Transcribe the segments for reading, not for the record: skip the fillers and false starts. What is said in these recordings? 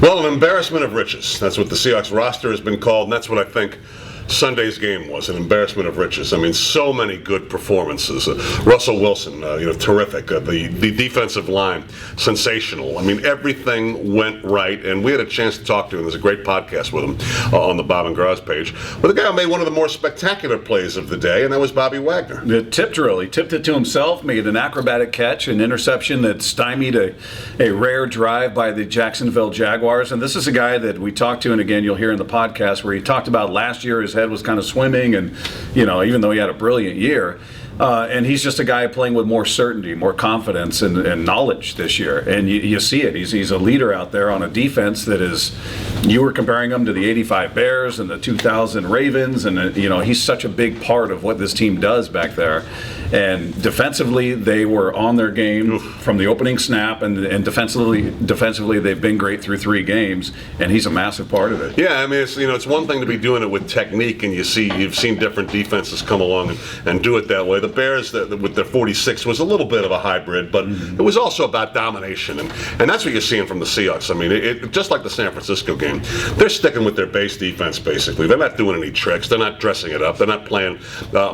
Well, an embarrassment of riches. That's what the Seahawks roster has been called, and that's what I think Sunday's game was, an embarrassment of riches. I mean, so many good performances. Russell Wilson, terrific. The defensive line, sensational. I mean, everything went right, and we had a chance to talk to him. There's a great podcast with him on the Bob and Groz page. But the guy who made one of the more spectacular plays of the day, and that was Bobby Wagner. The tip drill. He tipped it to himself, made an acrobatic catch, an interception that stymied a rare drive by the Jacksonville Jaguars. And this is a guy that we talked to, and again, you'll hear in the podcast, where he talked about last year his head was kind of swimming, and even though he had a brilliant year, and he's just a guy playing with more certainty, more confidence, and knowledge this year. And you see it. He's a leader out there on a defense that is. You were comparing him to the '85 Bears and the 2000 Ravens, and he's such a big part of what this team does back there. And defensively, they were on their game from the opening snap, and defensively they've been great through 3 games, and he's a massive part of it. Yeah, I mean, it's one thing to be doing it with technique, and you've seen different defenses come along and do it that way. The Bears, with their 46, was a little bit of a hybrid, but it was also about domination, and that's what you're seeing from the Seahawks. I mean, just like the San Francisco game, they're sticking with their base defense, basically. They're not doing any tricks. They're not dressing it up. They're not playing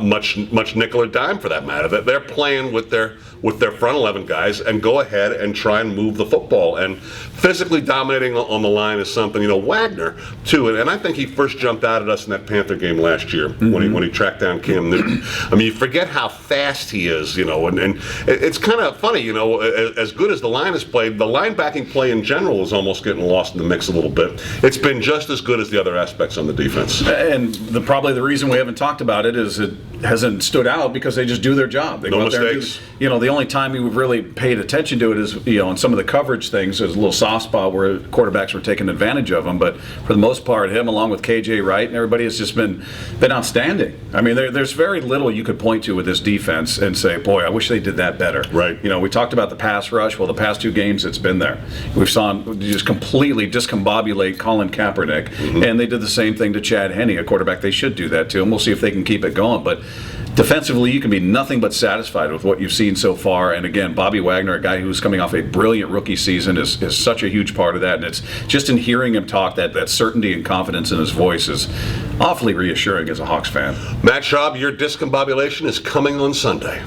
much nickel or dime for that matter. They're playing with their front 11 guys and go ahead and try and move the football. And physically dominating on the line is something, Wagner, too. And I think he first jumped out at us in that Panther game last year when he tracked down Cam Newton. I mean, you forget how fast he is, and it's kind of funny, as good as the line has played, the linebacking play in general is almost getting lost in the mix a little bit. It's been just as good as the other aspects on the defense. And probably the reason we haven't talked about it is it hasn't stood out because they just do their job. They no go out mistakes. There and the only time we've really paid attention to it is, in some of the coverage things, there's a little soft spot where quarterbacks were taking advantage of them. But for the most part, him along with KJ Wright and everybody has just been outstanding. I mean, there's very little you could point to with this defense and say, boy, I wish they did that better. Right. We talked about the pass rush. Well, the past 2 games, it's been there. We've saw him just completely discombobulate Colin Kaepernick, and they did the same thing to Chad Henne, a quarterback they should do that to, and we'll see if they can keep it going. But defensively, you can be nothing but satisfied with what you've seen so far. And again, Bobby Wagner, a guy who's coming off a brilliant rookie season, is such a huge part of that. And it's just in hearing him talk, that certainty and confidence in his voice is awfully reassuring as a Hawks fan. Matt Schaub, your discombobulation is coming on Sunday.